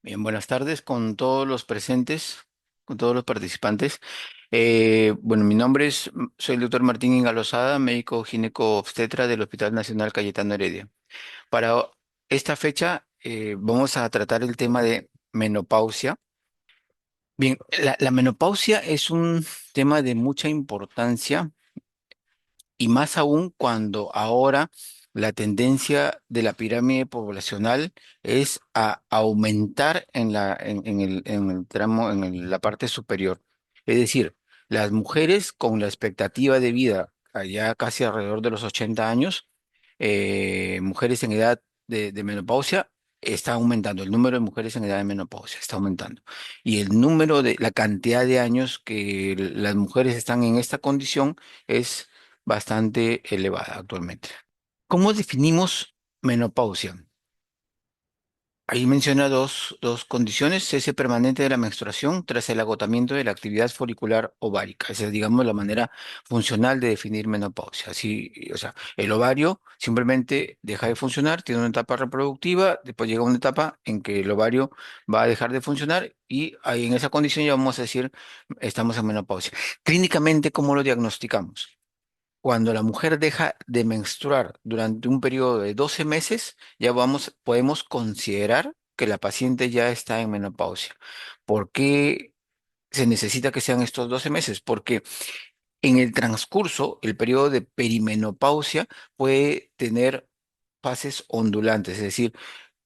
Bien, buenas tardes con todos los presentes, con todos los participantes. Bueno, mi nombre soy el doctor Martín Ingalosada, médico gineco-obstetra del Hospital Nacional Cayetano Heredia. Para esta fecha vamos a tratar el tema de menopausia. Bien, la menopausia es un tema de mucha importancia y más aún cuando ahora la tendencia de la pirámide poblacional es a aumentar en el tramo, la parte superior. Es decir, las mujeres con la expectativa de vida allá casi alrededor de los 80 años, mujeres en edad de menopausia, está aumentando. El número de mujeres en edad de menopausia está aumentando. Y la cantidad de años que las mujeres están en esta condición es bastante elevada actualmente. ¿Cómo definimos menopausia? Ahí menciona dos condiciones: cese permanente de la menstruación tras el agotamiento de la actividad folicular ovárica. Esa es, digamos, la manera funcional de definir menopausia. Así, o sea, el ovario simplemente deja de funcionar, tiene una etapa reproductiva, después llega una etapa en que el ovario va a dejar de funcionar y ahí en esa condición ya vamos a decir, estamos en menopausia. Clínicamente, ¿cómo lo diagnosticamos? Cuando la mujer deja de menstruar durante un periodo de 12 meses, podemos considerar que la paciente ya está en menopausia. ¿Por qué se necesita que sean estos 12 meses? Porque en el transcurso, el periodo de perimenopausia puede tener fases ondulantes, es decir,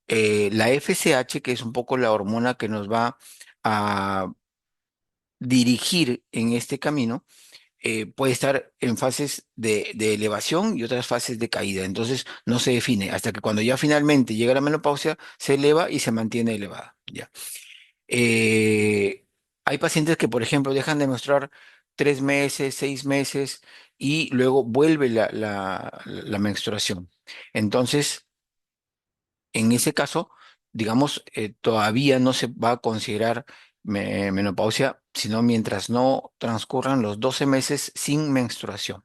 la FSH, que es un poco la hormona que nos va a dirigir en este camino, puede estar en fases de elevación y otras fases de caída. Entonces no se define hasta que cuando ya finalmente llega la menopausia, se eleva y se mantiene elevada. Ya. Eh, Hay pacientes que, por ejemplo, dejan de menstruar 3 meses, 6 meses y luego vuelve la menstruación. Entonces, en ese caso, digamos, todavía no se va a considerar menopausia, sino mientras no transcurran los 12 meses sin menstruación.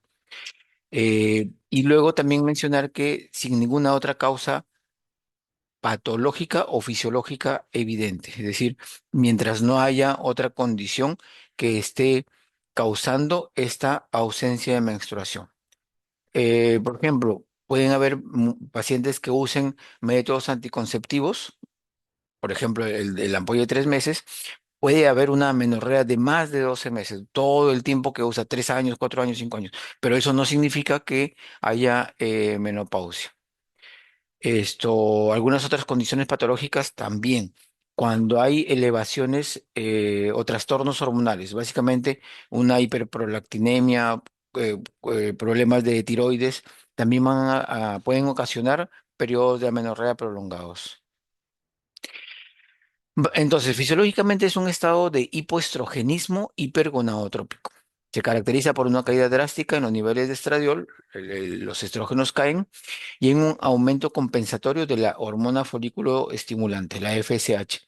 Y luego también mencionar que sin ninguna otra causa patológica o fisiológica evidente, es decir, mientras no haya otra condición que esté causando esta ausencia de menstruación. Por ejemplo, pueden haber pacientes que usen métodos anticonceptivos, por ejemplo, el ampolla de 3 meses. Puede haber una menorrea de más de 12 meses, todo el tiempo que usa, 3 años, 4 años, 5 años, pero eso no significa que haya menopausia. Algunas otras condiciones patológicas también. Cuando hay elevaciones o trastornos hormonales, básicamente una hiperprolactinemia, problemas de tiroides, también pueden ocasionar periodos de amenorrea prolongados. Entonces, fisiológicamente es un estado de hipoestrogenismo hipergonadotrópico. Se caracteriza por una caída drástica en los niveles de estradiol, los estrógenos caen, y en un aumento compensatorio de la hormona folículo estimulante, la FSH,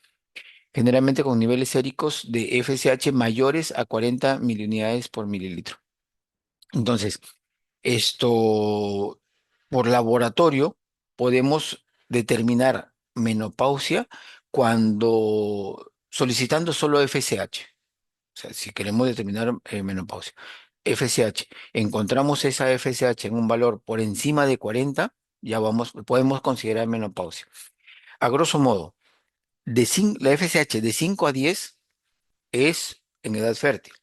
generalmente con niveles séricos de FSH mayores a 40 miliunidades por mililitro. Entonces, esto por laboratorio podemos determinar menopausia cuando solicitando solo FSH. O sea, si queremos determinar menopausia. FSH, encontramos esa FSH en un valor por encima de 40, podemos considerar menopausia. A grosso modo, la FSH de 5 a 10 es en edad fértil.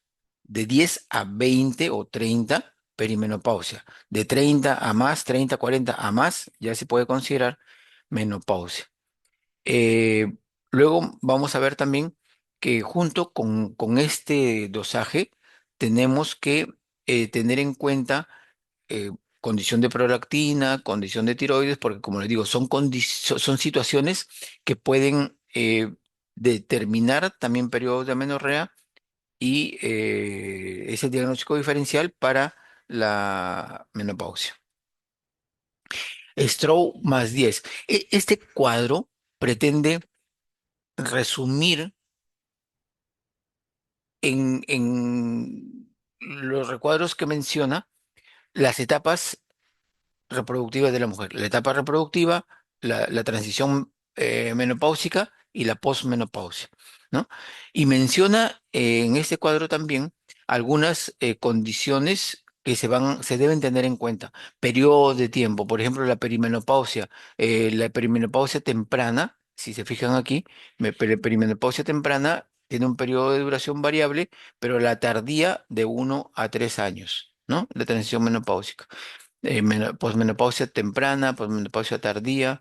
De 10 a 20 o 30, perimenopausia. De 30 a más, 30, 40 a más, ya se puede considerar menopausia. Eh, Luego vamos a ver también que junto con este dosaje tenemos que tener en cuenta eh, condición de prolactina, condición de tiroides, porque como les digo, son situaciones que pueden determinar también periodos de amenorrea y es el diagnóstico diferencial para la menopausia. Stroke más 10. Este cuadro pretende resumir en los recuadros que menciona las etapas reproductivas de la mujer. La etapa reproductiva, la transición menopáusica y la posmenopausia, ¿no? Y menciona en este cuadro también algunas condiciones que se deben tener en cuenta. Periodos de tiempo, por ejemplo, la perimenopausia temprana, si se fijan aquí, perimenopausia temprana tiene un periodo de duración variable, pero la tardía de 1 a 3 años, ¿no? La transición menopáusica. Posmenopausia temprana, posmenopausia tardía,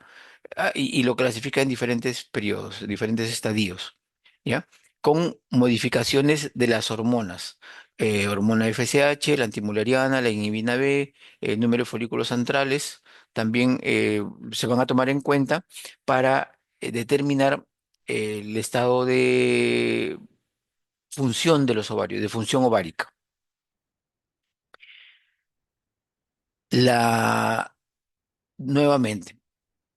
y lo clasifica en diferentes periodos, diferentes estadios, ¿ya? Con modificaciones de las hormonas. Hormona FSH, la antimuleriana, la inhibina B, el número de folículos centrales, también se van a tomar en cuenta para determinar el estado de función de los ovarios, de función ovárica. La, nuevamente,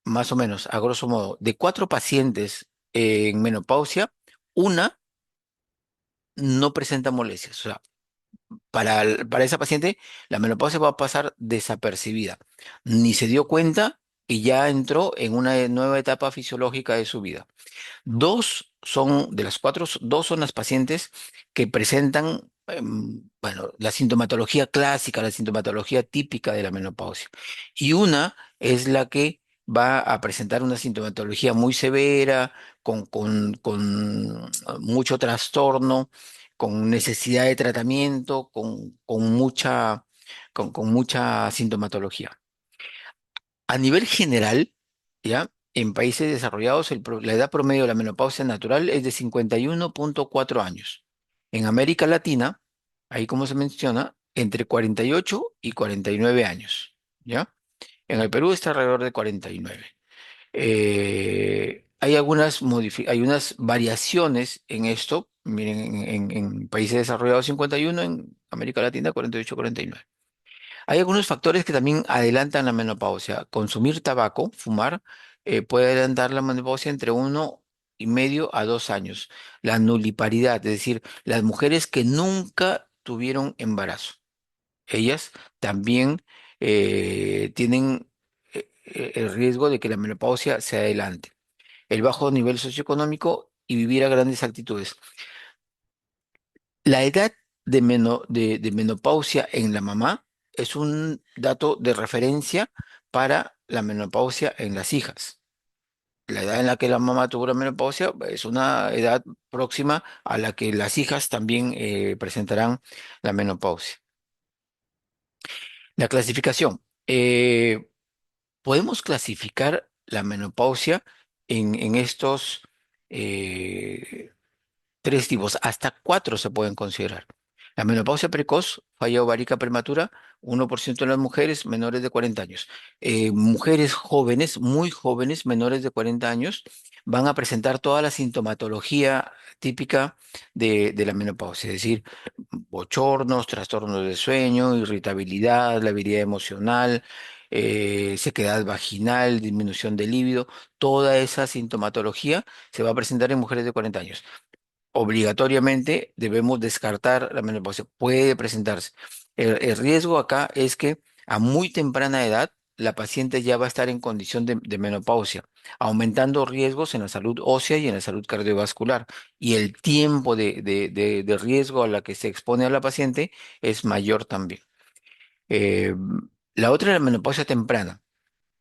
más o menos, a grosso modo, de 4 pacientes en menopausia, una no presenta molestias. O sea, para esa paciente, la menopausia va a pasar desapercibida. Ni se dio cuenta y ya entró en una nueva etapa fisiológica de su vida. Dos son, de las cuatro, dos son las pacientes que presentan, bueno, la sintomatología clásica, la sintomatología típica de la menopausia. Y una es la que va a presentar una sintomatología muy severa, con mucho trastorno, con necesidad de tratamiento, con mucha sintomatología. A nivel general, ¿ya? En países desarrollados, la edad promedio de la menopausia natural es de 51,4 años. En América Latina, ahí como se menciona, entre 48 y 49 años, ¿ya? En el Perú está alrededor de 49. Hay unas variaciones en esto. Miren, en países desarrollados 51, en América Latina 48, 49. Hay algunos factores que también adelantan la menopausia. Consumir tabaco, fumar, puede adelantar la menopausia entre 1,5 a 2 años. La nuliparidad, es decir, las mujeres que nunca tuvieron embarazo, ellas también tienen el riesgo de que la menopausia se adelante. El bajo nivel socioeconómico y vivir a grandes altitudes. La edad de menopausia en la mamá es un dato de referencia para la menopausia en las hijas. La edad en la que la mamá tuvo la menopausia es una edad próxima a la que las hijas también presentarán la menopausia. La clasificación. Podemos clasificar la menopausia en estos eh, 3 tipos, hasta 4 se pueden considerar. La menopausia precoz, falla ovárica prematura, 1% de las mujeres menores de 40 años. Mujeres jóvenes, muy jóvenes, menores de 40 años, van a presentar toda la sintomatología típica de la menopausia, es decir, bochornos, trastornos de sueño, irritabilidad, la habilidad emocional, sequedad vaginal, disminución del líbido. Toda esa sintomatología se va a presentar en mujeres de 40 años. Obligatoriamente debemos descartar la menopausia. Puede presentarse. El riesgo acá es que a muy temprana edad la paciente ya va a estar en condición de menopausia, aumentando riesgos en la salud ósea y en la salud cardiovascular. Y el tiempo de riesgo a la que se expone a la paciente es mayor también. Eh, la otra es la menopausia temprana,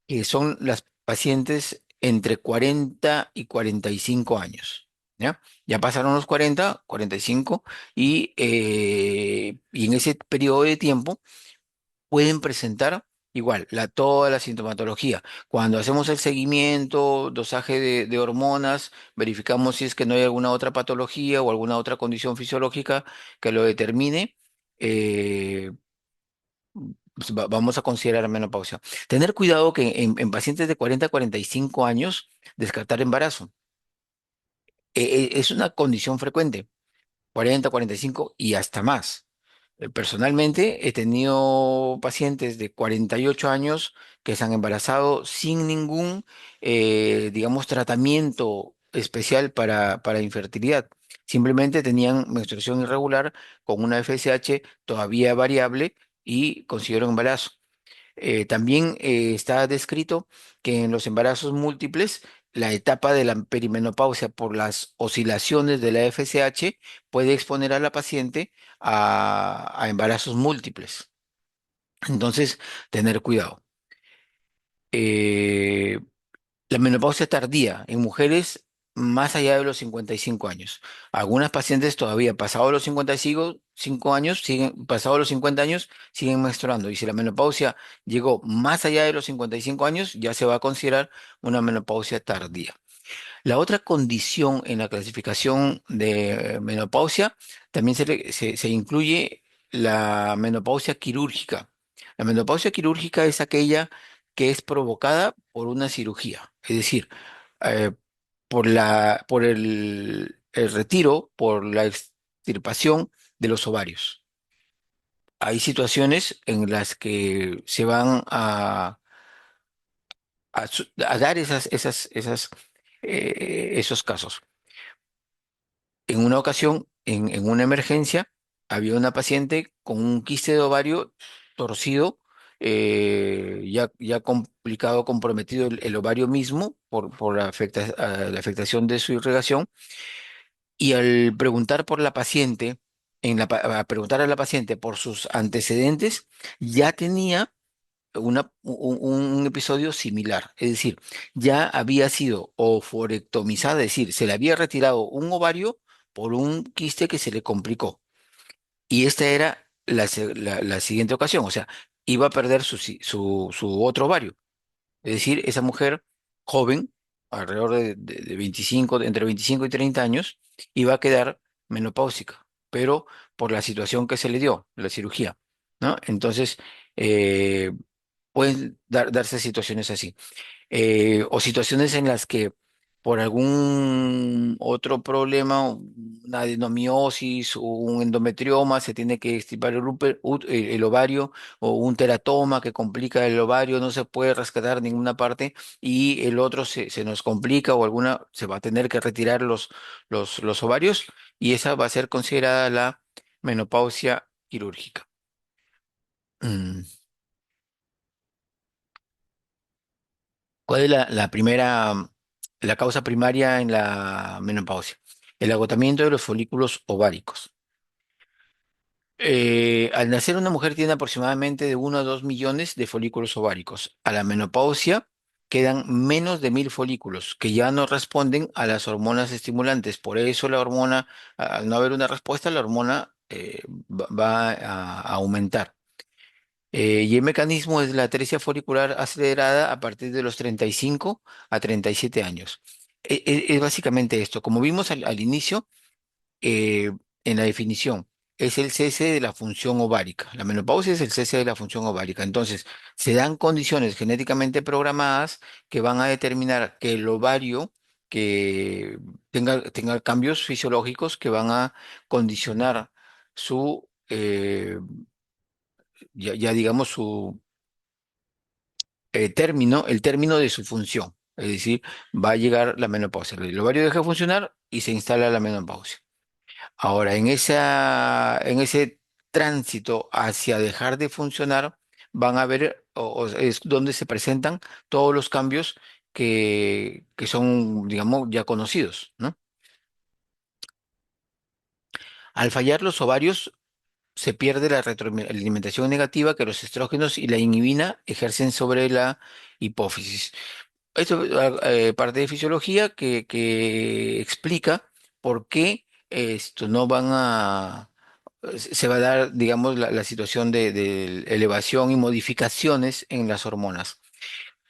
que son las pacientes entre 40 y 45 años. ¿Ya? Ya pasaron los 40, 45 y en ese periodo de tiempo pueden presentar igual toda la sintomatología. Cuando hacemos el seguimiento, dosaje de hormonas, verificamos si es que no hay alguna otra patología o alguna otra condición fisiológica que lo determine. eh, pues vamos a considerar menopausia. Tener cuidado que en pacientes de 40 a 45 años, descartar embarazo. Es una condición frecuente, 40, 45 y hasta más. Personalmente he tenido pacientes de 48 años que se han embarazado sin ningún, digamos, tratamiento especial para infertilidad. Simplemente tenían menstruación irregular con una FSH todavía variable y consiguieron embarazo. También está descrito que en los embarazos múltiples la etapa de la perimenopausia por las oscilaciones de la FSH puede exponer a la paciente a embarazos múltiples. Entonces, tener cuidado. Eh, la menopausia tardía en mujeres más allá de los 55 años. Algunas pacientes todavía pasados los 55 años, pasados los 50 años, siguen menstruando. Y si la menopausia llegó más allá de los 55 años, ya se va a considerar una menopausia tardía. La otra condición en la clasificación de menopausia también se incluye la menopausia quirúrgica. La menopausia quirúrgica es aquella que es provocada por una cirugía, es decir, eh, por el retiro, por la extirpación de los ovarios. Hay situaciones en las que se van a dar esos casos. En una ocasión, en una emergencia, había una paciente con un quiste de ovario torcido, ya complicado, comprometido el ovario mismo por la afectación de su irrigación. Y al preguntar por la paciente, a preguntar a la paciente por sus antecedentes, ya tenía un episodio similar. Es decir, ya había sido oforectomizada, es decir, se le había retirado un ovario por un quiste que se le complicó. Y esta era la siguiente ocasión, o sea, iba a perder su otro ovario. Es decir, esa mujer joven, alrededor de 25, entre 25 y 30 años, iba a quedar menopáusica, pero por la situación que se le dio, la cirugía, ¿no? Entonces, eh, pueden darse situaciones así, o situaciones en las que por algún otro problema, una adenomiosis o un endometrioma, se tiene que extirpar el ovario, o un teratoma que complica el ovario, no se puede rescatar ninguna parte y el otro se nos complica, o alguna se va a tener que retirar los ovarios, y esa va a ser considerada la menopausia quirúrgica. Mm. ¿Cuál es la causa primaria en la menopausia? El agotamiento de los folículos ováricos. Al nacer una mujer tiene aproximadamente de 1 a 2 millones de folículos ováricos. A la menopausia quedan menos de 1.000 folículos que ya no responden a las hormonas estimulantes. Por eso la hormona, al no haber una respuesta, la hormona va a aumentar. Y el mecanismo es la atresia folicular acelerada a partir de los 35 a 37 años. Es básicamente esto. Como vimos al inicio, eh, en la definición, es el cese de la función ovárica. La menopausia es el cese de la función ovárica. Entonces, se dan condiciones genéticamente programadas que van a determinar que el ovario que tenga cambios fisiológicos que van a condicionar ya digamos, el término de su función. Es decir, va a llegar la menopausia. El ovario deja de funcionar y se instala la menopausia. Ahora, en ese tránsito hacia dejar de funcionar, van a ver, es donde se presentan todos los cambios que son, digamos, ya conocidos, ¿no? Al fallar los ovarios, se pierde la retroalimentación negativa que los estrógenos y la inhibina ejercen sobre la hipófisis. Esto es parte de fisiología que explica por qué esto no van a, se va a dar, digamos, la situación de elevación y modificaciones en las hormonas.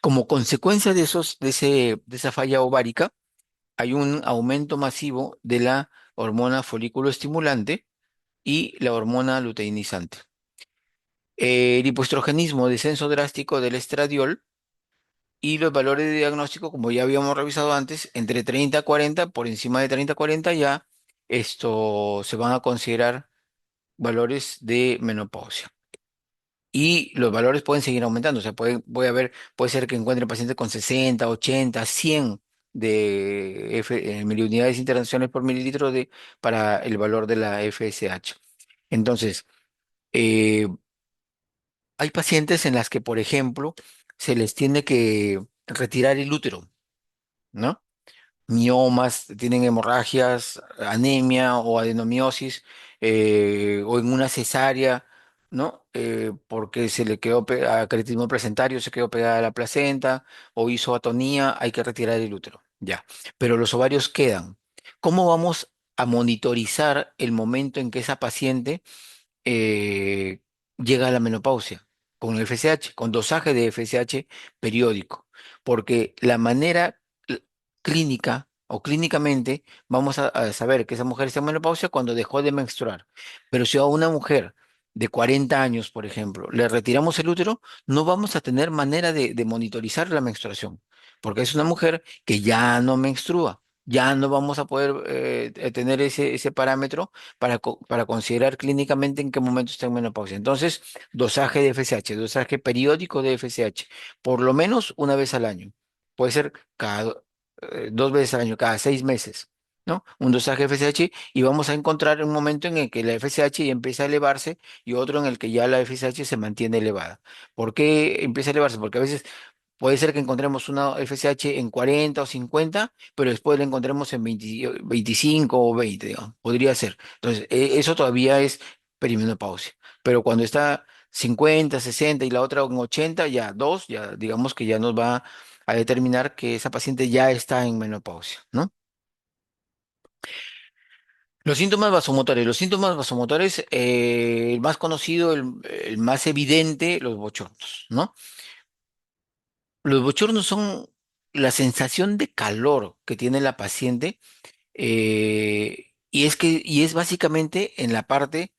Como consecuencia de esa falla ovárica, hay un aumento masivo de la hormona folículo estimulante y la hormona luteinizante. El hipoestrogenismo, descenso drástico del estradiol, y los valores de diagnóstico, como ya habíamos revisado antes, entre 30 a 40, por encima de 30 a 40 ya esto se van a considerar valores de menopausia. Y los valores pueden seguir aumentando, o sea, puede ser que encuentre pacientes con 60, 80, 100 miliunidades internacionales por mililitro para el valor de la FSH. Entonces, eh, hay pacientes en las que, por ejemplo, se les tiene que retirar el útero. ¿no? Miomas, tienen hemorragias, anemia o adenomiosis, o en una cesárea, ¿no? Porque se le quedó acretismo placentario, se quedó pegada a la placenta o hizo atonía, hay que retirar el útero, ya. Pero los ovarios quedan. ¿Cómo vamos a monitorizar el momento en que esa paciente eh, llega a la menopausia con el FSH, con dosaje de FSH periódico? Porque la manera clínica o clínicamente vamos a saber que esa mujer está en menopausia cuando dejó de menstruar. Pero si a una mujer de 40 años, por ejemplo, le retiramos el útero, no vamos a tener manera de monitorizar la menstruación, porque es una mujer que ya no menstrua. Ya no vamos a poder tener ese parámetro para considerar clínicamente en qué momento está en menopausia. Entonces, dosaje de FSH, dosaje periódico de FSH, por lo menos una vez al año. Puede ser dos veces al año, cada 6 meses, ¿no? Un dosaje de FSH y vamos a encontrar un momento en el que la FSH ya empieza a elevarse y otro en el que ya la FSH se mantiene elevada. ¿Por qué empieza a elevarse? Porque a veces puede ser que encontremos una FSH en 40 o 50, pero después la encontremos en 20 25 o 20, digamos. Podría ser. Entonces, eso todavía es perimenopausia. Pero cuando está 50, 60 y la otra en 80, ya dos, ya digamos que ya nos va a determinar que esa paciente ya está en menopausia, ¿no? Los síntomas vasomotores. Los síntomas vasomotores, el más conocido, el más evidente, los bochornos, ¿no? Los bochornos son la sensación de calor que tiene la paciente, y es básicamente en la parte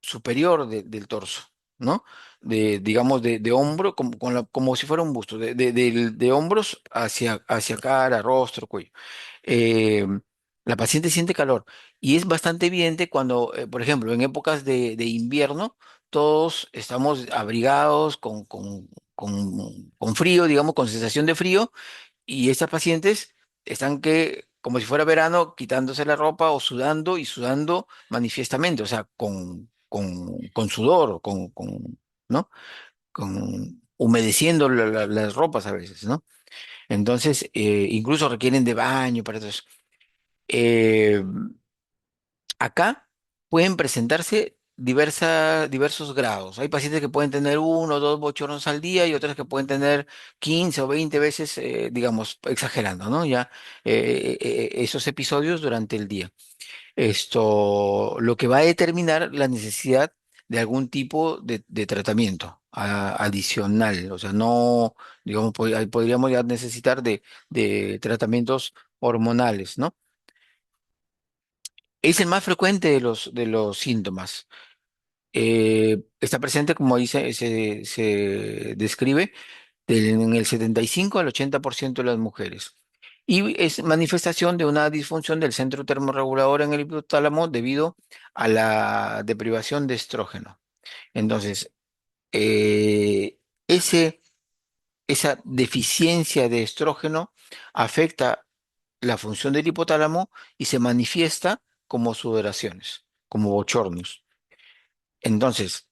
superior del torso, ¿no? Digamos, de hombro, como si fuera un busto, de hombros hacia cara, rostro, cuello. Eh, la paciente siente calor y es bastante evidente cuando, por ejemplo, en épocas de invierno, todos estamos abrigados con frío, digamos, con sensación de frío, y estas pacientes están que, como si fuera verano, quitándose la ropa o sudando y sudando manifiestamente, o sea, con sudor, ¿no? Con humedeciendo las ropas a veces, ¿no? Entonces, incluso requieren de baño para eso. Eh, Acá pueden presentarse diversos grados. Hay pacientes que pueden tener uno o dos bochornos al día y otras que pueden tener 15 o 20 veces, digamos, exagerando, ¿no? Ya esos episodios durante el día. Esto, lo que va a determinar la necesidad de algún tipo de tratamiento adicional. O sea, no, digamos, ahí podríamos ya necesitar de tratamientos hormonales, ¿no? Es el más frecuente de los síntomas. Está presente, como dice, se describe, en el 75 al 80% de las mujeres. Y es manifestación de una disfunción del centro termorregulador en el hipotálamo debido a la deprivación de estrógeno. Entonces, eh, ese, esa deficiencia de estrógeno afecta la función del hipotálamo y se manifiesta como sudoraciones, como bochornos. Entonces,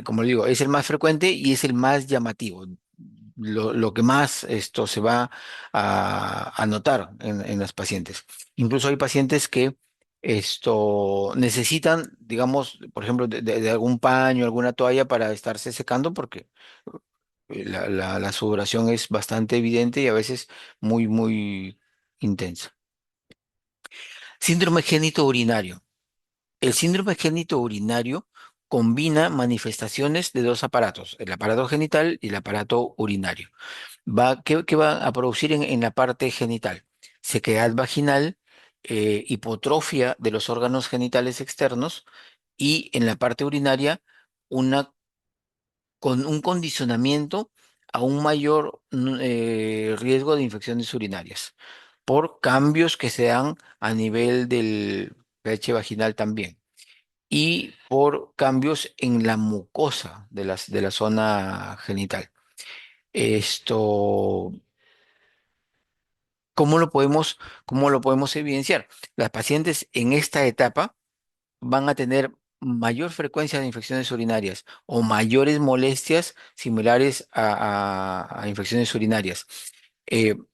como le digo, es el más frecuente y es el más llamativo. Lo que más esto se va a notar en las pacientes. Incluso hay pacientes que esto necesitan, digamos, por ejemplo, de algún paño, alguna toalla para estarse secando porque la sudoración es bastante evidente y a veces muy, muy intensa. Síndrome génito urinario. El síndrome génito urinario combina manifestaciones de dos aparatos, el aparato genital y el aparato urinario. ¿Qué va a producir en la parte genital? Sequedad vaginal, hipotrofia de los órganos genitales externos y en la parte urinaria con un condicionamiento a un mayor riesgo de infecciones urinarias por cambios que se dan a nivel del pH vaginal también y por cambios en la mucosa de la zona genital. Esto, ¿cómo lo podemos evidenciar? Las pacientes en esta etapa van a tener mayor frecuencia de infecciones urinarias o mayores molestias similares a infecciones urinarias.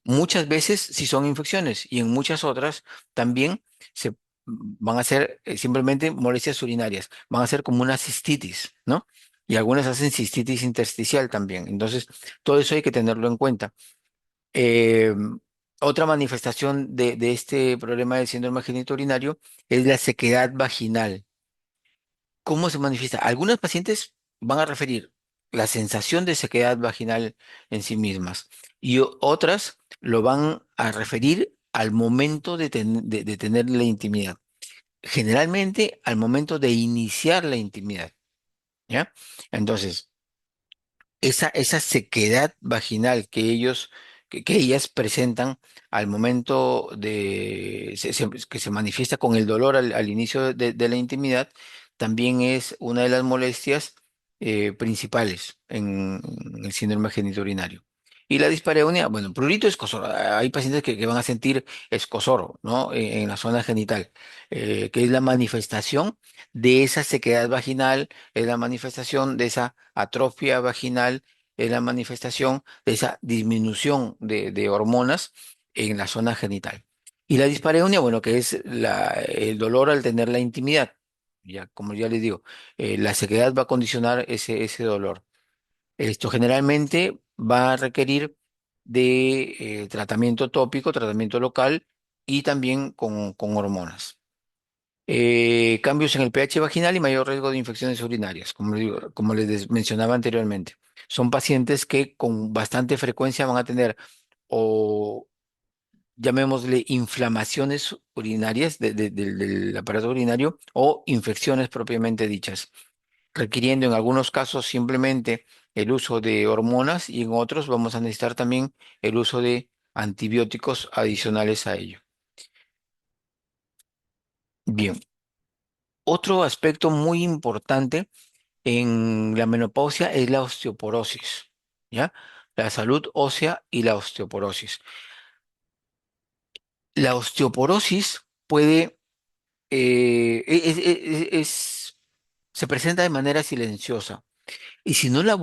Muchas veces sí son infecciones y en muchas otras también se van a ser simplemente molestias urinarias, van a ser como una cistitis, ¿no? Y algunas hacen cistitis intersticial también. Entonces, todo eso hay que tenerlo en cuenta. Eh, Otra manifestación de este problema del síndrome genitourinario es la sequedad vaginal. ¿Cómo se manifiesta? Algunas pacientes van a referir la sensación de sequedad vaginal en sí mismas y otras lo van a referir al momento de tener la intimidad. Generalmente al momento de iniciar la intimidad, ¿ya? Entonces, esa sequedad vaginal que ellas presentan al momento que se manifiesta con el dolor al inicio de la intimidad, también es una de las molestias principales en el síndrome genitourinario. Y la dispareunia, bueno, prurito escosor. Hay pacientes que van a sentir escosor, ¿no? En la zona genital, que es la manifestación de esa sequedad vaginal, es la manifestación de esa atrofia vaginal, es la manifestación de esa disminución de hormonas en la zona genital. Y la dispareunia, bueno, que es el dolor al tener la intimidad. Ya, como ya les digo, la sequedad va a condicionar ese dolor. Esto generalmente va a requerir de tratamiento tópico, tratamiento local y también con hormonas. Cambios en el pH vaginal y mayor riesgo de infecciones urinarias, como les mencionaba anteriormente. Son pacientes que con bastante frecuencia van a tener o llamémosle inflamaciones urinarias del aparato urinario o infecciones propiamente dichas, requiriendo en algunos casos simplemente el uso de hormonas y en otros vamos a necesitar también el uso de antibióticos adicionales a ello. Bien, otro aspecto muy importante en la menopausia es la osteoporosis, ¿ya? La salud ósea y la osteoporosis. La osteoporosis puede, se presenta de manera silenciosa y si no la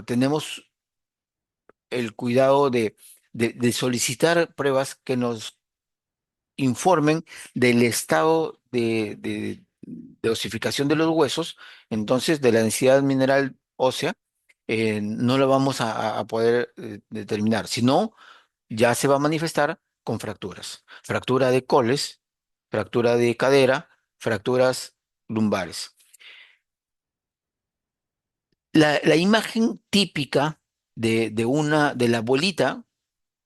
tenemos el cuidado de solicitar pruebas que nos informen del estado de osificación de los huesos, entonces de la densidad mineral ósea, no lo vamos a poder determinar, sino ya se va a manifestar con fracturas. Fractura de coles, fractura de cadera, fracturas lumbares. La imagen típica de la abuelita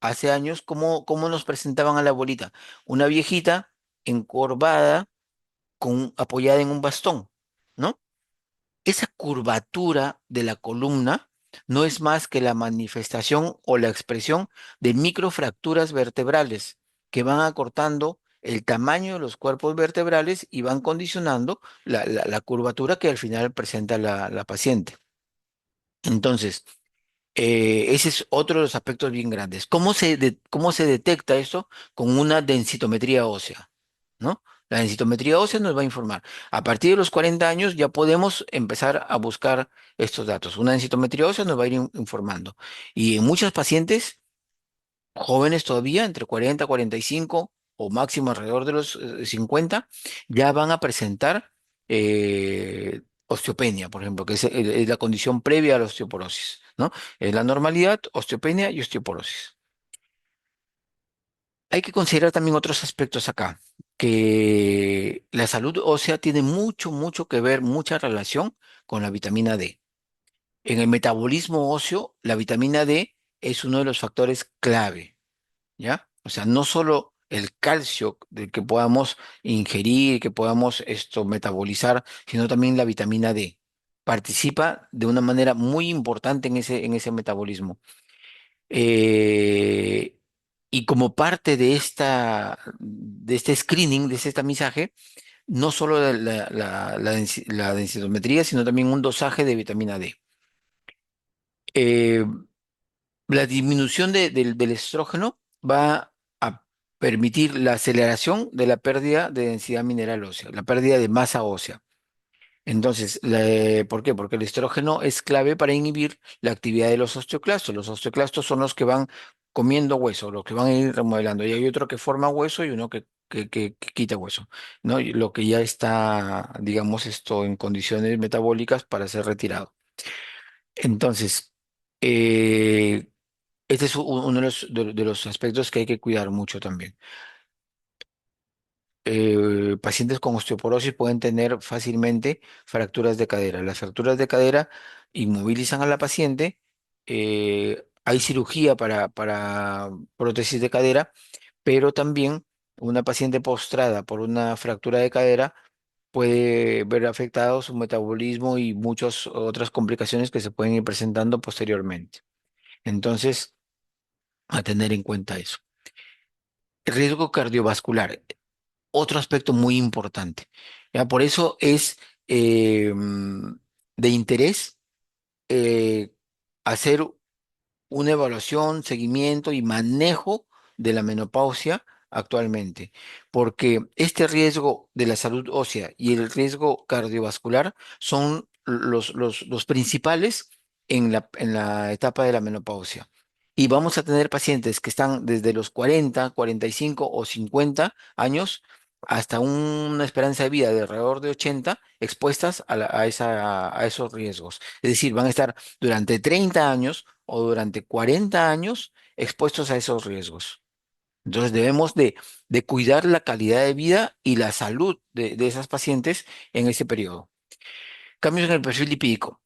hace años, ¿cómo nos presentaban a la abuelita? Una viejita encorvada apoyada en un bastón, ¿no? Esa curvatura de la columna no es más que la manifestación o la expresión de microfracturas vertebrales que van acortando el tamaño de los cuerpos vertebrales y van condicionando la curvatura que al final presenta la paciente. Entonces, ese es otro de los aspectos bien grandes. ¿Cómo se detecta esto? Con una densitometría ósea, ¿no? La densitometría ósea nos va a informar. A partir de los 40 años ya podemos empezar a buscar estos datos. Una densitometría ósea nos va a ir informando. Y en muchos pacientes jóvenes todavía, entre 40 y 45 o máximo alrededor de los 50, ya van a presentar osteopenia, por ejemplo, que es la condición previa a la osteoporosis, ¿no? Es la normalidad, osteopenia y osteoporosis. Hay que considerar también otros aspectos acá, que la salud ósea tiene mucho que ver, mucha relación con la vitamina D. En el metabolismo óseo, la vitamina D es uno de los factores clave. ¿Ya? O sea, no solo el calcio del que podamos ingerir, que podamos esto metabolizar, sino también la vitamina D. Participa de una manera muy importante en ese metabolismo. Eh, y como parte de este screening, de este tamizaje, no solo la densitometría, sino también un dosaje de vitamina D. Eh, La disminución del estrógeno va a permitir la aceleración de la pérdida de densidad mineral ósea, la pérdida de masa ósea. Entonces, ¿por qué? Porque el estrógeno es clave para inhibir la actividad de los osteoclastos. Los osteoclastos son los que van comiendo hueso, los que van a ir remodelando. Y hay otro que forma hueso y uno que quita hueso, ¿no? Y lo que ya está, digamos, esto en condiciones metabólicas para ser retirado. Entonces, eh, este es uno de los aspectos que hay que cuidar mucho también. Pacientes con osteoporosis pueden tener fácilmente fracturas de cadera. Las fracturas de cadera inmovilizan a la paciente. Hay cirugía para prótesis de cadera, pero también una paciente postrada por una fractura de cadera puede ver afectado su metabolismo y muchas otras complicaciones que se pueden ir presentando posteriormente. Entonces, a tener en cuenta eso. Riesgo cardiovascular. Otro aspecto muy importante. ¿Ya? Por eso es de interés eh, hacer una evaluación, seguimiento y manejo de la menopausia actualmente, porque este riesgo de la salud ósea y el riesgo cardiovascular son los principales en la etapa de la menopausia. Y vamos a tener pacientes que están desde los 40, 45 o 50 años hasta una esperanza de vida de alrededor de 80 expuestas a esos riesgos. Es decir, van a estar durante 30 años o durante 40 años expuestos a esos riesgos. Entonces debemos de cuidar la calidad de vida y la salud de esas pacientes en ese periodo. Cambios en el perfil lipídico,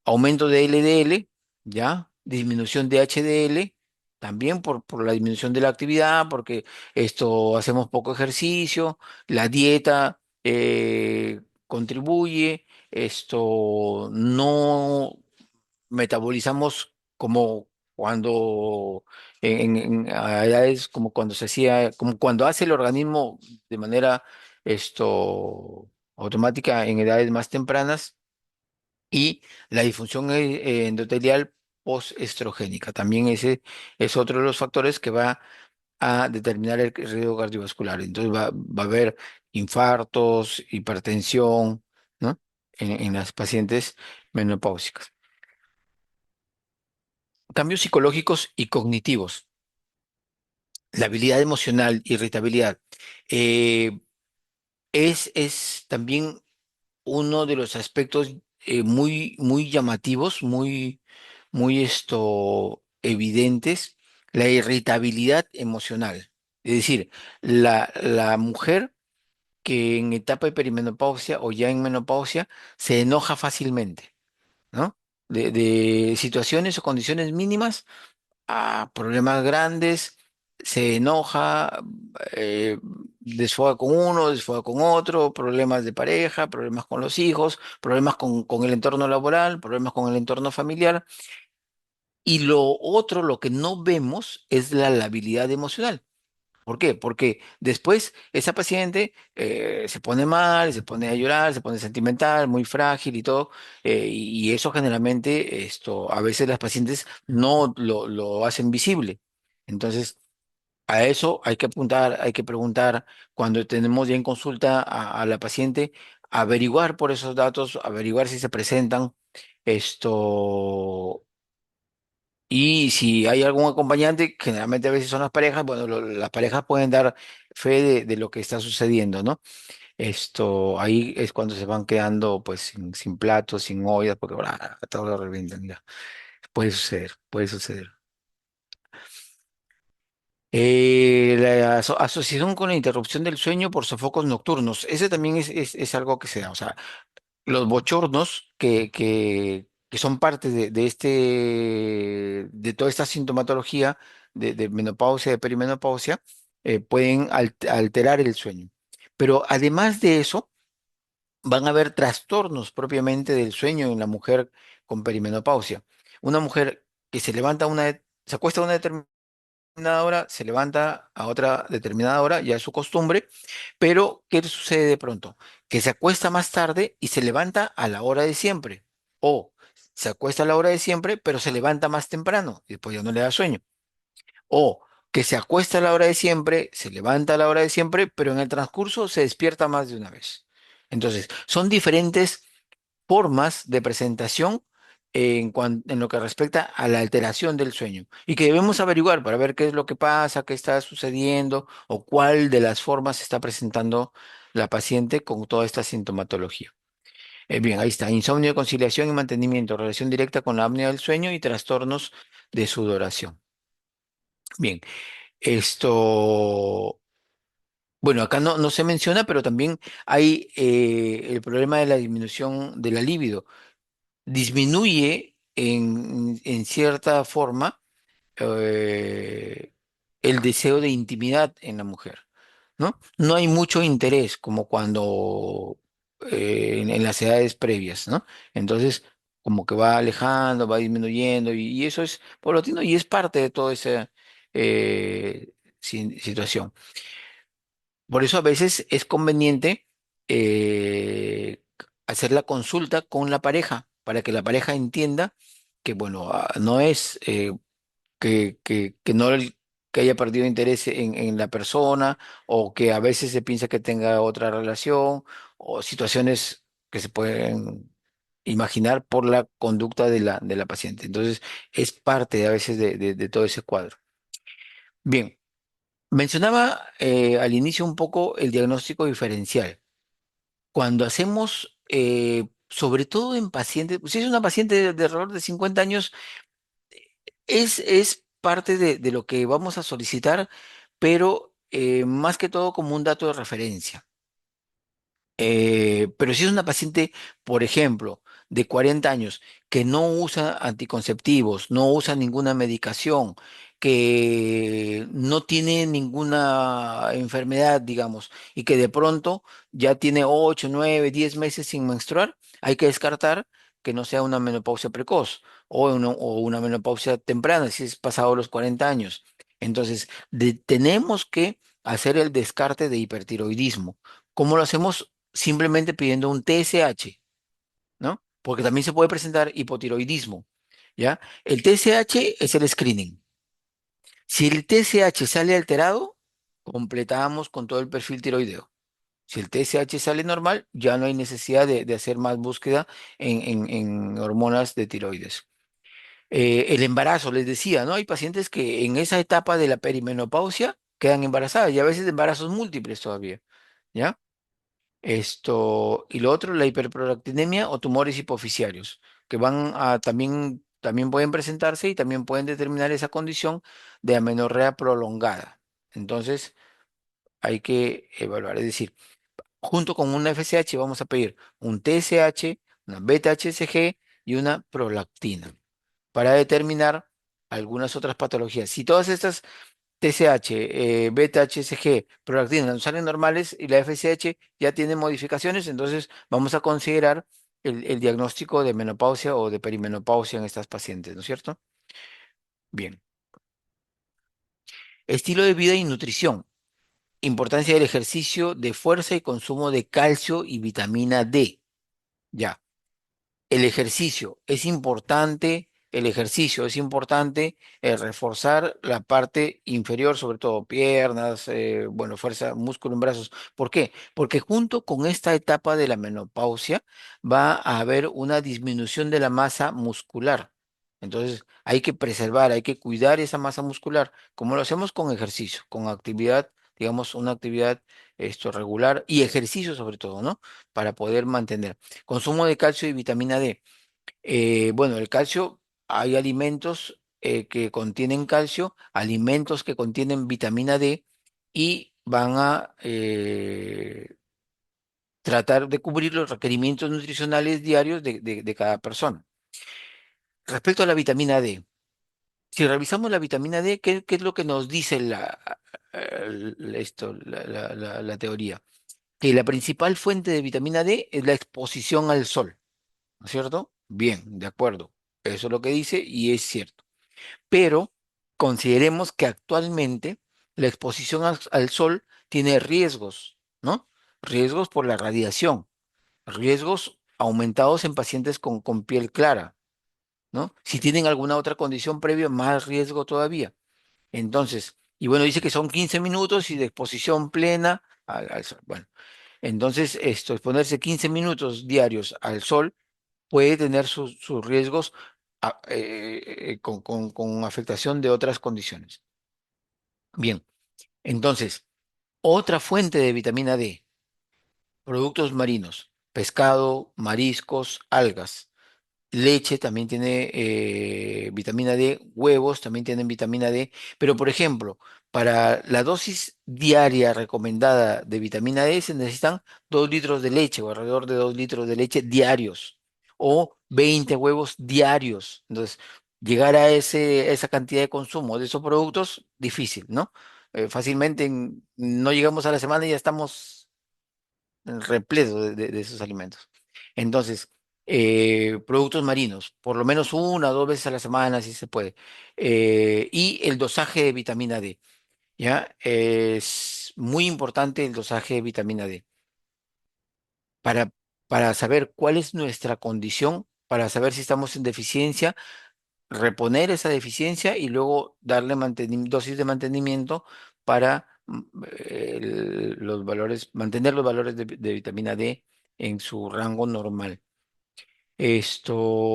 aumento de LDL, ¿ya? Disminución de HDL, también por la disminución de la actividad, porque esto hacemos poco ejercicio, la dieta contribuye, esto no metabolizamos como cuando a edades como cuando se hacía, como cuando hace el organismo de manera automática en edades más tempranas y la disfunción endotelial postestrogénica. También ese es otro de los factores que va a determinar el riesgo cardiovascular. Entonces va a haber infartos, hipertensión, ¿no? En las pacientes menopáusicas. Cambios psicológicos y cognitivos, la habilidad emocional, irritabilidad, eh, es también uno de los aspectos muy llamativos, muy evidentes, la irritabilidad emocional. Es decir, la mujer que en etapa de perimenopausia o ya en menopausia se enoja fácilmente, ¿no? De situaciones o condiciones mínimas a problemas grandes, se enoja, desfoga con uno, desfoga con otro, problemas de pareja, problemas con los hijos, problemas con el entorno laboral, problemas con el entorno familiar. Y lo otro, lo que no vemos, es la labilidad emocional. ¿Por qué? Porque después esa paciente se pone mal, se pone a llorar, se pone sentimental, muy frágil y todo, y eso generalmente, a veces las pacientes no lo hacen visible. Entonces, a eso hay que apuntar, hay que preguntar cuando tenemos ya en consulta a la paciente, averiguar por esos datos, averiguar si se presentan esto. Y si hay algún acompañante, generalmente a veces son las parejas, bueno, las parejas pueden dar fe de lo que está sucediendo, ¿no? Ahí es cuando se van quedando pues sin platos, sin ollas, porque todo lo revientan, ya. Puede suceder, puede suceder. La asociación con la interrupción del sueño por sofocos nocturnos, ese también es algo que se da, o sea, los bochornos que son parte de toda esta sintomatología de menopausia, de perimenopausia, pueden alterar el sueño. Pero además de eso, van a haber trastornos propiamente del sueño en la mujer con perimenopausia. Una mujer que se acuesta a una determinada hora, se levanta a otra determinada hora, ya es su costumbre, pero ¿qué sucede de pronto? Que se acuesta más tarde y se levanta a la hora de siempre. O se acuesta a la hora de siempre, pero se levanta más temprano y después ya no le da sueño. O que se acuesta a la hora de siempre, se levanta a la hora de siempre, pero en el transcurso se despierta más de una vez. Entonces, son diferentes formas de presentación en lo que respecta a la alteración del sueño y que debemos averiguar para ver qué es lo que pasa, qué está sucediendo o cuál de las formas está presentando la paciente con toda esta sintomatología. Bien, ahí está. Insomnio, conciliación y mantenimiento, relación directa con la apnea del sueño y trastornos de sudoración. Bien, esto, bueno, acá no se menciona, pero también hay el problema de la disminución de la libido. Disminuye en cierta forma eh, el deseo de intimidad en la mujer, ¿no? No hay mucho interés como cuando en las edades previas, ¿no? Entonces, como que va alejando, va disminuyendo y eso es paulatino y es parte de toda esa eh, situación. Por eso a veces es conveniente hacer la consulta con la pareja para que la pareja entienda que, bueno, no es que no que haya perdido interés en la persona o que a veces se piensa que tenga otra relación o situaciones que se pueden imaginar por la conducta de la paciente. Entonces, es parte a veces de todo ese cuadro. Bien, mencionaba al inicio un poco el diagnóstico diferencial. Cuando hacemos, sobre todo en pacientes, pues, si es una paciente de alrededor de 50 años, es parte de lo que vamos a solicitar, pero más que todo como un dato de referencia. Pero si es una paciente, por ejemplo, de 40 años, que no usa anticonceptivos, no usa ninguna medicación, que no tiene ninguna enfermedad, digamos, y que de pronto ya tiene 8, 9, 10 meses sin menstruar, hay que descartar que no sea una menopausia precoz o una menopausia temprana, si es pasado los 40 años. Entonces, tenemos que hacer el descarte de hipertiroidismo. ¿Cómo lo hacemos? Simplemente pidiendo un TSH, ¿no? Porque también se puede presentar hipotiroidismo, ¿ya? El TSH es el screening. Si el TSH sale alterado, completamos con todo el perfil tiroideo. Si el TSH sale normal, ya no hay necesidad de hacer más búsqueda en hormonas de tiroides. El embarazo, les decía, ¿no? Hay pacientes que en esa etapa de la perimenopausia quedan embarazadas y a veces de embarazos múltiples todavía, ¿ya? Y lo otro, la hiperprolactinemia o tumores hipoficiarios, que van a también pueden presentarse y también pueden determinar esa condición de amenorrea prolongada. Entonces, hay que evaluar. Es decir, junto con una FSH vamos a pedir un TSH, una beta-HCG y una prolactina para determinar algunas otras patologías. Si todas estas TSH, beta-HCG, prolactina no salen normales y la FSH ya tiene modificaciones, entonces vamos a considerar el diagnóstico de menopausia o de perimenopausia en estas pacientes, ¿no es cierto? Bien. Estilo de vida y nutrición. Importancia del ejercicio de fuerza y consumo de calcio y vitamina D. Ya. El ejercicio es importante reforzar la parte inferior, sobre todo piernas, bueno, fuerza, músculo en brazos. ¿Por qué? Porque junto con esta etapa de la menopausia va a haber una disminución de la masa muscular. Entonces hay que preservar, hay que cuidar esa masa muscular, como lo hacemos con ejercicio, con actividad, digamos, una actividad regular y ejercicio sobre todo, ¿no? Para poder mantener. Consumo de calcio y vitamina D. Bueno, el calcio, hay alimentos que contienen calcio, alimentos que contienen vitamina D y van a tratar de cubrir los requerimientos nutricionales diarios de cada persona. Respecto a la vitamina D, si revisamos la vitamina D, ¿qué es lo que nos dice la teoría? Que la principal fuente de vitamina D es la exposición al sol. ¿No es cierto? Bien, de acuerdo. Eso es lo que dice y es cierto. Pero consideremos que actualmente la exposición al sol tiene riesgos, ¿no? Riesgos por la radiación, riesgos aumentados en pacientes con piel clara, ¿no? Si tienen alguna otra condición previa, más riesgo todavía. Entonces, y bueno, dice que son 15 minutos y de exposición plena al sol. Bueno, entonces exponerse 15 minutos diarios al sol puede tener sus riesgos con afectación de otras condiciones. Bien, entonces, otra fuente de vitamina D, productos marinos, pescado, mariscos, algas. Leche también tiene vitamina D, huevos también tienen vitamina D, pero por ejemplo, para la dosis diaria recomendada de vitamina D se necesitan 2 litros de leche o alrededor de 2 litros de leche diarios o 20 huevos diarios. Entonces, llegar a esa cantidad de consumo de esos productos, difícil, ¿no? Fácilmente no llegamos a la semana y ya estamos repleto de esos alimentos. Entonces, productos marinos, por lo menos una o dos veces a la semana, si se puede. Y el dosaje de vitamina D, ¿ya? Es muy importante el dosaje de vitamina D para, para saber cuál es nuestra condición, para saber si estamos en deficiencia, reponer esa deficiencia y luego darle dosis de mantenimiento para los valores, mantener los valores de vitamina D en su rango normal.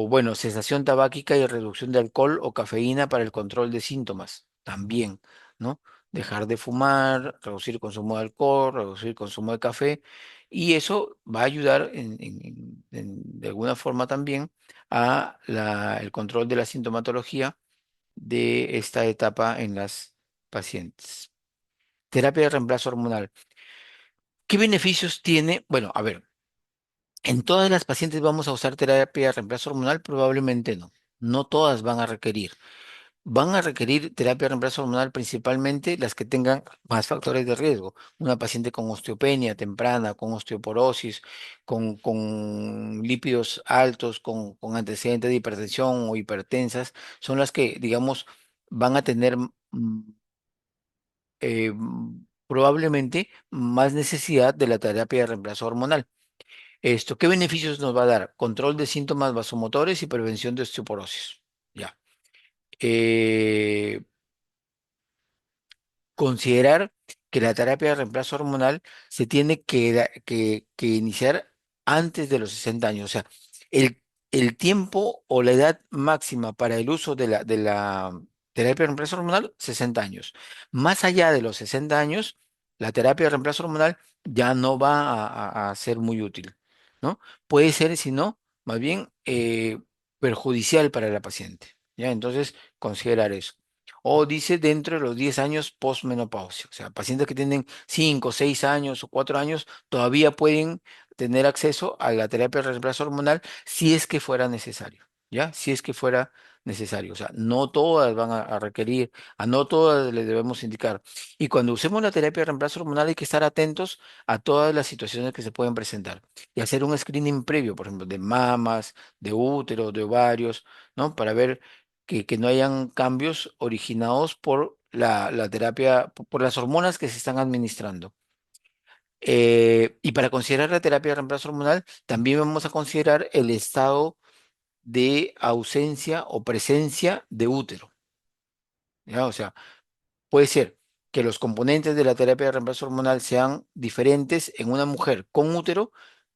Bueno, cesación tabáquica y reducción de alcohol o cafeína para el control de síntomas, también, ¿no? Dejar de fumar, reducir el consumo de alcohol, reducir el consumo de café, y eso va a ayudar de alguna forma también a el control de la sintomatología de esta etapa en las pacientes. Terapia de reemplazo hormonal. ¿Qué beneficios tiene? Bueno, a ver, ¿en todas las pacientes vamos a usar terapia de reemplazo hormonal? Probablemente no. No todas van a requerir. Van a requerir terapia de reemplazo hormonal principalmente las que tengan más factores de riesgo. Una paciente con osteopenia temprana, con osteoporosis, con lípidos altos, con antecedentes de hipertensión o hipertensas, son las que, digamos, van a tener probablemente más necesidad de la terapia de reemplazo hormonal. ¿Qué beneficios nos va a dar? Control de síntomas vasomotores y prevención de osteoporosis. Ya. Eh, Considerar que la terapia de reemplazo hormonal se tiene que iniciar antes de los 60 años. O sea, el, el tiempo o la edad máxima para el uso de la terapia de reemplazo hormonal, 60 años. Más allá de los 60 años, la terapia de reemplazo hormonal ya no va a ser muy útil, ¿no? Puede ser, si no, más bien perjudicial para la paciente. ¿Ya? Entonces, considerar eso. O dice dentro de los 10 años postmenopausia. O sea, pacientes que tienen 5, 6 años o 4 años todavía pueden tener acceso a la terapia de reemplazo hormonal si es que fuera necesario. ¿Ya? Si es que fuera necesario. O sea, no todas van a requerir, a no todas les debemos indicar. Y cuando usemos la terapia de reemplazo hormonal hay que estar atentos a todas las situaciones que se pueden presentar y hacer un screening previo, por ejemplo, de mamas, de útero, de ovarios, ¿no? Para ver que no hayan cambios originados por la terapia, por las hormonas que se están administrando. Y para considerar la terapia de reemplazo hormonal, también vamos a considerar el estado de ausencia o presencia de útero. ¿Ya? O sea, puede ser que los componentes de la terapia de reemplazo hormonal sean diferentes en una mujer con útero,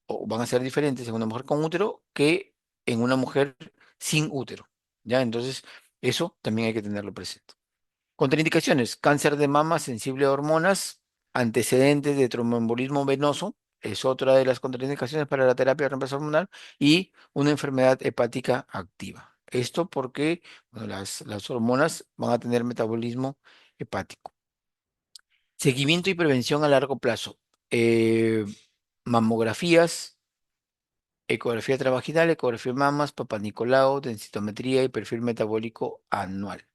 o van a ser diferentes en una mujer con útero que en una mujer sin útero. ¿Ya? Entonces, eso también hay que tenerlo presente. Contraindicaciones: cáncer de mama sensible a hormonas, antecedentes de tromboembolismo venoso, es otra de las contraindicaciones para la terapia de reemplazo hormonal, y una enfermedad hepática activa. Esto porque bueno, las hormonas van a tener metabolismo hepático. Seguimiento y prevención a largo plazo. Eh, Mamografías, ecografía transvaginal, ecografía de mamas, Papá Nicolau, densitometría y perfil metabólico anual.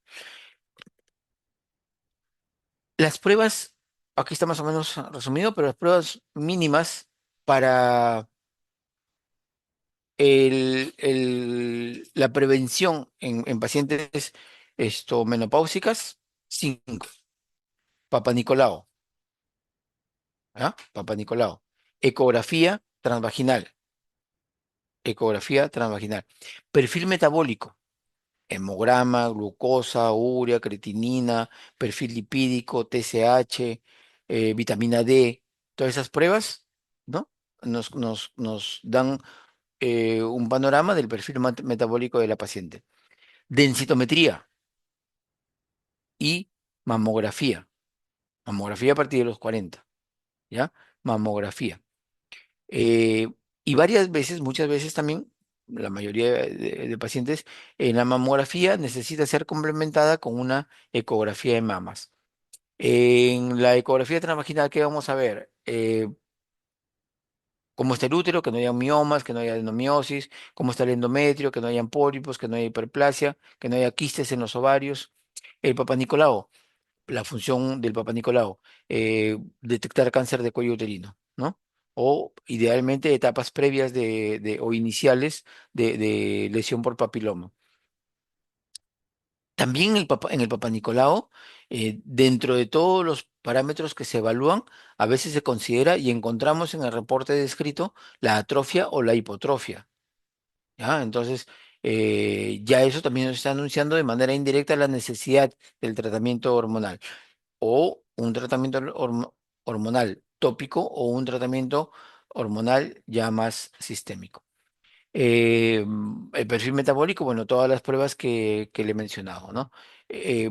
Las pruebas, aquí está más o menos resumido, pero las pruebas mínimas para la prevención en pacientes menopáusicas, 5. Papa Nicolau, ¿ah? Papa Nicolau. Ecografía transvaginal, ecografía transvaginal. Perfil metabólico, hemograma, glucosa, urea, creatinina, perfil lipídico, TSH, vitamina D, todas esas pruebas, ¿no? Nos dan un panorama del perfil metabólico de la paciente. Densitometría y mamografía. Mamografía a partir de los 40, ¿ya? Mamografía. Eh, y varias veces, muchas veces también, la mayoría de pacientes, en la mamografía necesita ser complementada con una ecografía de mamas. En la ecografía transvaginal, ¿qué vamos a ver? Cómo está el útero, que no haya miomas, que no haya adenomiosis, cómo está el endometrio, que no hayan pólipos, que no haya hiperplasia, que no haya quistes en los ovarios. El Papa Nicolau, la función del Papa Nicolau, detectar cáncer de cuello uterino, ¿no? O idealmente etapas previas o iniciales de lesión por papiloma. También en el Papa Nicolau, dentro de todos los parámetros que se evalúan, a veces se considera y encontramos en el reporte descrito la atrofia o la hipotrofia, ¿ya? Entonces, ya eso también nos está anunciando de manera indirecta la necesidad del tratamiento hormonal o un tratamiento hormonal tópico o un tratamiento hormonal ya más sistémico. El perfil metabólico, bueno, todas las pruebas que le he mencionado, ¿no? Eh,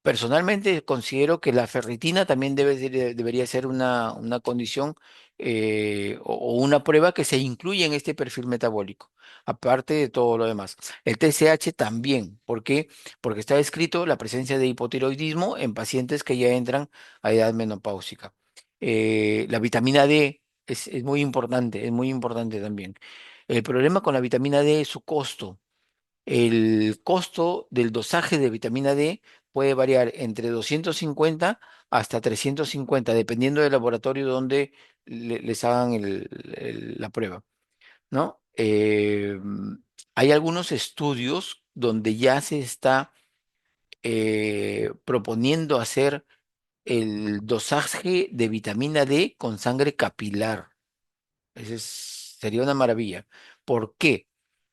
Personalmente considero que la ferritina también debería ser una condición o una prueba que se incluye en este perfil metabólico, aparte de todo lo demás. El TSH también, ¿por qué? Porque está descrito la presencia de hipotiroidismo en pacientes que ya entran a edad menopáusica. La vitamina D es muy importante también. El problema con la vitamina D es su costo. El costo del dosaje de vitamina D puede variar entre 250 hasta 350, dependiendo del laboratorio donde les hagan la prueba, ¿no? Hay algunos estudios donde ya se está proponiendo hacer el dosaje de vitamina D con sangre capilar. Sería una maravilla. ¿Por qué?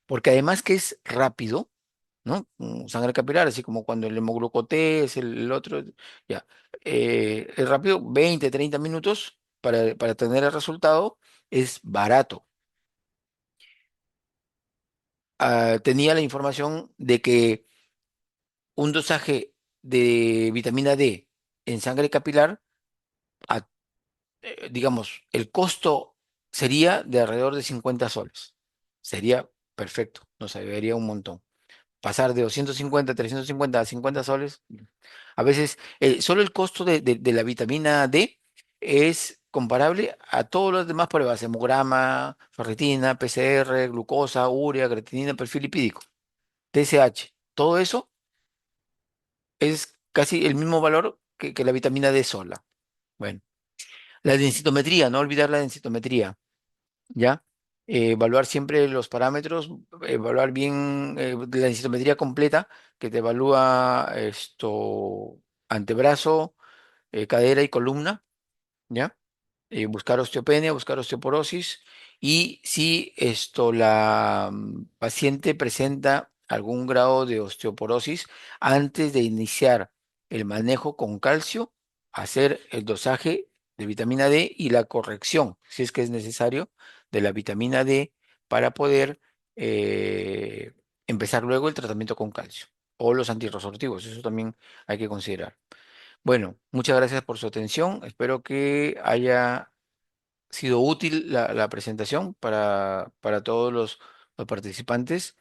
Porque además que es rápido, ¿no? Sangre capilar, así como cuando el hemoglucoté es el otro, ya. Es rápido, 20, 30 minutos para tener el resultado, es barato. Tenía la información de que un dosaje de vitamina D en sangre capilar, a- digamos, el costo sería de alrededor de 50 soles. Sería perfecto, nos ayudaría un montón. Pasar de 250, 350 a 50 soles. A veces, solo el costo de la vitamina D es comparable a todas las demás pruebas, hemograma, ferritina, PCR, glucosa, urea, creatinina, perfil lipídico, TSH. Todo eso es casi el mismo valor que la vitamina D sola. Bueno, la densitometría, no olvidar la densitometría, ¿ya? Evaluar siempre los parámetros, evaluar bien la densitometría completa, que te evalúa esto, antebrazo, cadera y columna, ¿ya? Buscar osteopenia, buscar osteoporosis y si esto la paciente presenta algún grado de osteoporosis, antes de iniciar el manejo con calcio, hacer el dosaje de vitamina D y la corrección, si es que es necesario, de la vitamina D para poder eh, empezar luego el tratamiento con calcio o los antirresortivos, eso también hay que considerar. Bueno, muchas gracias por su atención. Espero que haya sido útil la presentación para todos los participantes